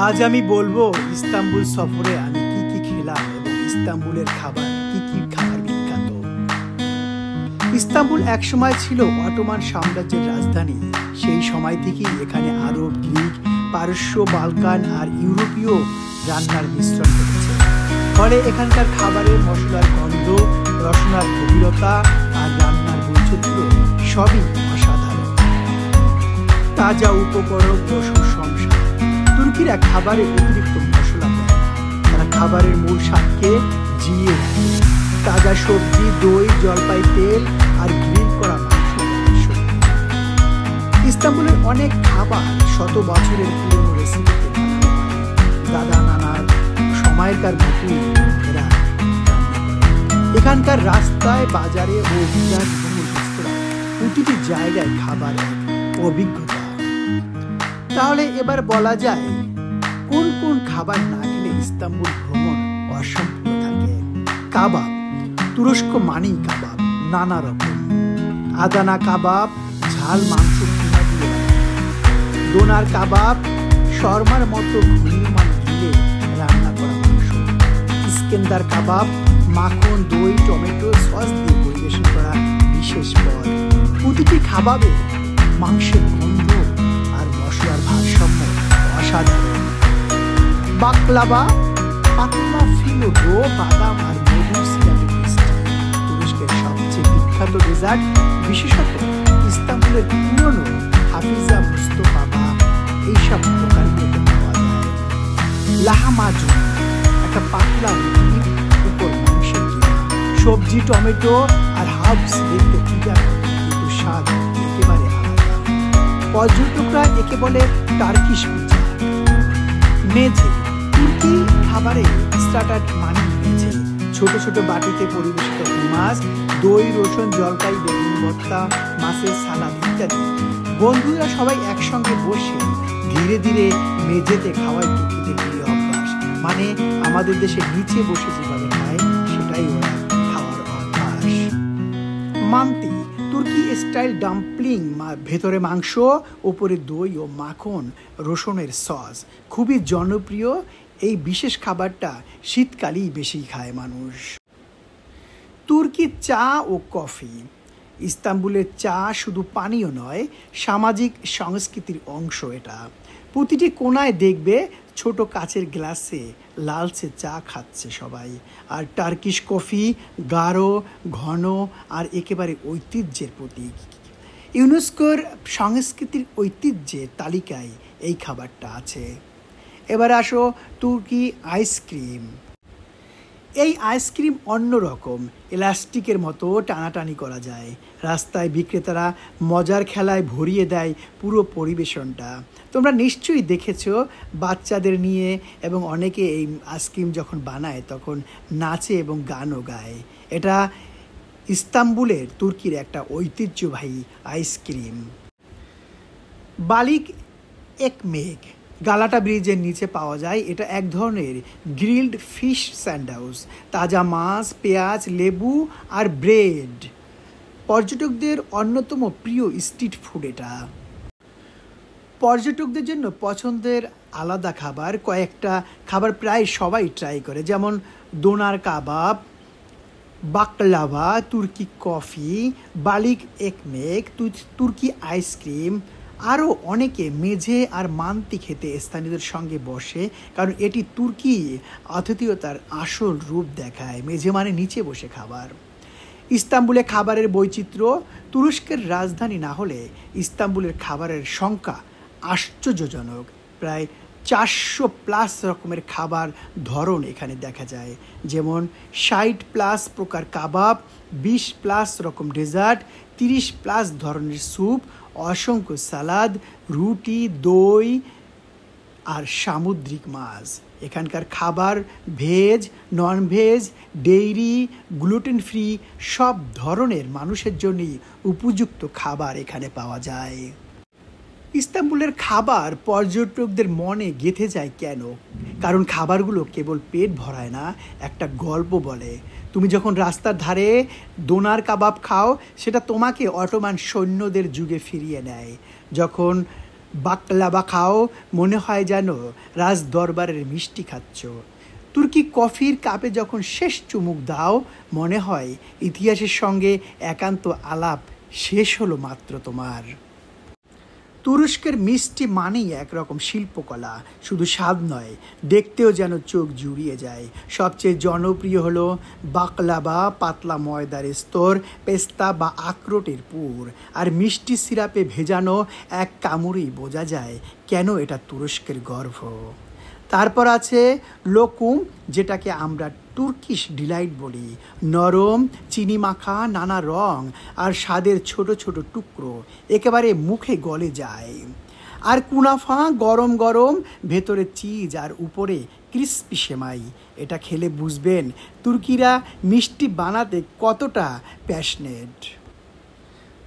আজ আমি বলবো ইস্তাম্বুল সফরে আমি কি খেলাম এবং ইস্তাম্বুলের খাবার কি খাবার বিখ্যাত। ইস্তাম্বুল একসময় ছিল অটোমান সাম্রাজ্যের রাজধানী। সেই সময় থেকেই এখানে আরব, গ্রিক, পারস্য, বালকান আর ইউরোপীয় রান্নার মিশ্রণ ঘটেছে। ফলে এখানকার খাবারের মশলার গন্ধ, রসনার গভীরতা আর রান্নার বৈচিত্র্য সবই অসাধারণ। তাজা উপকরণ ও সুসংস্কার। তুর্কিরা খাবারে অতিরিক্ত মশলা দেয়, তারা খাবারের মূল স্বাদকে জিইয়ে রাখে। তাজা সবজি, দই, জলপাই তেল আর গ্রিল করা মাংস। ইস্তাম্বুলের অনেক খাবার শত বছরের পুরনো রেসিপিতে বানানো হয়। দাদা নানার সময়কার মতোই এরা রান্না করে। এখানকার রাস্তায়, বাজারে ও বিলাসবহুল রেস্তোরাঁ, প্রতিটি জায়গায় খাবার এক অভিজ্ঞতা। তাহলে এবার বলা যায় কোন কোন খাবার না খেলে ইস্তাম্বুল ভ্রমণ অসম্পূর্ণ থাকে। কাবাব, তুরস্ক মানেই কাবাব, নানা রকম। আদানা কাবাব, ঝাল মাংস কিমা দিয়ে। দোনার কাবাব, শর্মার মতো ঘূর্ণিয়মান ঘিরে রান্না করা মাংস। ইস্কেন্দার কাবাব, মাখন, দই, টমেটো সস দিয়ে পরিবেশন করা বিশেষ পদ। প্রতিটি খাবাবে মাংসের গন্ধ আর মশলার ভারসাম্য অসাধারণ। বাকলাভা, পাতলা ফিনো ডো, বাদাম আর মধুর সিরাপে মিষ্টি। তুরস্কের সবচেয়ে বিখ্যাত ডেজার্ট, বিশেষত ইস্তাম্বুলের পুরনো হাফিজা মুস্তফা বা এইসব দোকানগুলোতে পাওয়া যায়। লাহামাজুন, একটা পাতলা রুটির উপর মাংসের কিমা। সবজি, টমেটো আর হার্বস দেখতে কিন্তু স্বাদ একেবারে আলাদা। পর্যটকরা একে বলে টার্কিশ পিৎজা। মেঝে, তুর্কি খাবারে স্টার্টার মানে মেঝে। ছোট ছোট বাটিতে পরিবেশিত মাছ, দই, রসুন, জলপাই, বেগুন ভর্তা, মাছের সালাদ ইত্যাদি। বন্ধুরা সবাই একসঙ্গে বসে ধীরে ধীরে মেঝেতে খাওয়াই তুর্কিদের প্রিয় অভ্যাস। মানে আমাদের দেশে নিচে বসে যেভাবে খায় সেটাই ওরা খাওয়ার অভ্যাস। মান্তি, তুর্কি স্টাইল ডাম্পলিং, ভেতরে মাংস, ওপরে দই ও মাখন, রসুনের সস। খুবই জনপ্রিয় এই বিশেষ খাবারটা শীতকালেই বেশি খায় মানুষ। তুর্কি চা ও কফি। ইস্তাম্বুলের চা শুধু পানীয় নয়, সামাজিক সংস্কৃতির অংশ এটা। প্রতিটি কোনায় দেখবে ছোট কাচের গ্লাসে লালচে চা খাচ্ছে সবাই। আর টার্কিশ কফি গাঢ়, ঘন আর একেবারে ঐতিহ্যের প্রতীক। ইউনেস্কোর সাংস্কৃতিক ঐতিহ্যের তালিকায় এই খাবারটা আছে। এবার আসো তুর্কি আইসক্রিম। এই আইসক্রিম অন্যরকম, ইলাস্টিকের মতো টানাটানি করা যায়। রাস্তায় বিক্রেতারা মজার খেলায় ভরিয়ে দেয় পুরো পরিবেশনটা। তোমরা নিশ্চয়ই দেখেছো বাচ্চাদের নিয়ে, এবং অনেকে এই আইসক্রিম যখন বানায় তখন নাচে এবং গানও গায়। এটা ইস্তাম্বুলের, তুর্কির একটা ঐতিহ্যবাহী আইসক্রিম। বালিক একমেক, গালাটা ব্রিজের নিচে পাওয়া যায়। এটা এক ধরনের গ্রিলড ফিশ স্যান্ডউইচ। তাজা মাছ, পেঁয়াজ, লেবু আর ব্রেড। পর্যটকদের অন্যতম প্রিয় স্ট্রিট ফুড এটা। পর্যটকদের জন্য পছন্দের আলাদা খাবার, কয়েকটা খাবার প্রায় সবাই ট্রাই করে, যেমন দোনার কাবাব, বাকলাভা, তুর্কি কফি, বালিক একমেক, তুর্কি আইসক্রিম। আরও অনেকে মেঝে আর মান্তি খেতে স্থানীয়দের সঙ্গে বসে, কারণ এটি তুর্কি আতিথেয়তার আসল রূপ দেখায়। মেঝে মানে নিচে বসে খাবার। ইস্তাম্বুলে খাবারের বৈচিত্র্য। তুরস্কের রাজধানী না হলে ইস্তাম্বুলের খাবারের সংখ্যা আশ্চর্যজনক। প্রায় 400+ রকমের খাবার ধরন এখানে দেখা যায়, যেমন 60+ প্রকার কাবাব, 20+ রকম ডেজার্ট, 30+ ধরনের স্যুপ, অসংখ্য সালাদ, রুটি, দই আর সামুদ্রিক মাছ। এখানকার খাবার veg, non veg, dairy, gluten free সব ধরনের মানুষের জন্যই উপযুক্ত খাবার এখানে পাওয়া যায়। ইস্তাম্বুলের খাবার পর্যটকদের মনে গেঁথে যায় কেন? কারণ খাবারগুলো কেবল পেট ভরায় না, একটা গল্প বলে। তুমি যখন রাস্তার ধারে দোনার কাবাব খাও, সেটা তোমাকে অটোমান সৈন্যদের যুগে ফিরিয়ে নেয়, যখন বাকলাবা খাও, মনে হয় যেন রাজ দরবারের মিষ্টি খাচ্ছ। তুর্কি কফির কাপে যখন শেষ চুমুক দাও, মনে হয় ইতিহাসের সঙ্গে একান্ত আলাপ শেষ হলো মাত্র তোমার। তুরস্কের মিষ্টি মানেই একরকম শিল্পকলা, শুধু স্বাদ নয়, দেখতেও যেন চোখ জুড়িয়ে যায়। সবচেয়ে জনপ্রিয় হলো বাকলাবা, পাতলা ময়দার স্তর, পেস্তা বা আখরোটের পুর আর মিষ্টি সিরাপে ভেজানো। এক কামড়েই বোঝা যায় কেন এটা তুরস্কের গর্ব। তারপর আছে লোকুম, যেটাকে আমরা তুর্কিশ ডিলাইট বলি। নরম, চিনি মাখা, নানা রং আর স্বাদের ছোট ছোট টুকরো, একেবারে মুখে গলে যায়। আর কুনাফা, গরম গরম, ভেতরে চিজ আর উপরে ক্রিস্পি সেমাই। এটা খেলে বুঝবেন তুর্কিরা মিষ্টি বানাতে কতটা প্যাশনেট।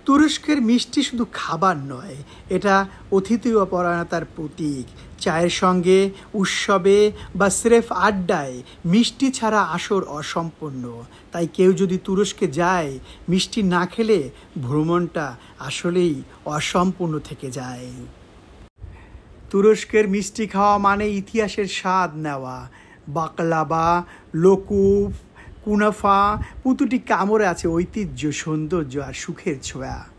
তুরস্কের মিষ্টি শুধু খাবার নয়, এটা অতিথি পরায়ণতার প্রতীক। চায়ের সঙ্গে, উৎসবে বা স্রেফ আড্ডায় মিষ্টি ছাড়া আসর অসম্পূর্ণ। তাই কেউ যদি তুরস্কে যায়, মিষ্টি না খেলে ভ্রমণটা আসলেই অসম্পূর্ণ থেকে যায়। তুরস্কের মিষ্টি খাওয়া মানে ইতিহাসের স্বাদ নেওয়া। বাকলাবা, লোকুফ, কুনাফা, প্রতিটি কামড়ে আছে ঐতিহ্য, সৌন্দর্য আর সুখের ছোঁয়া।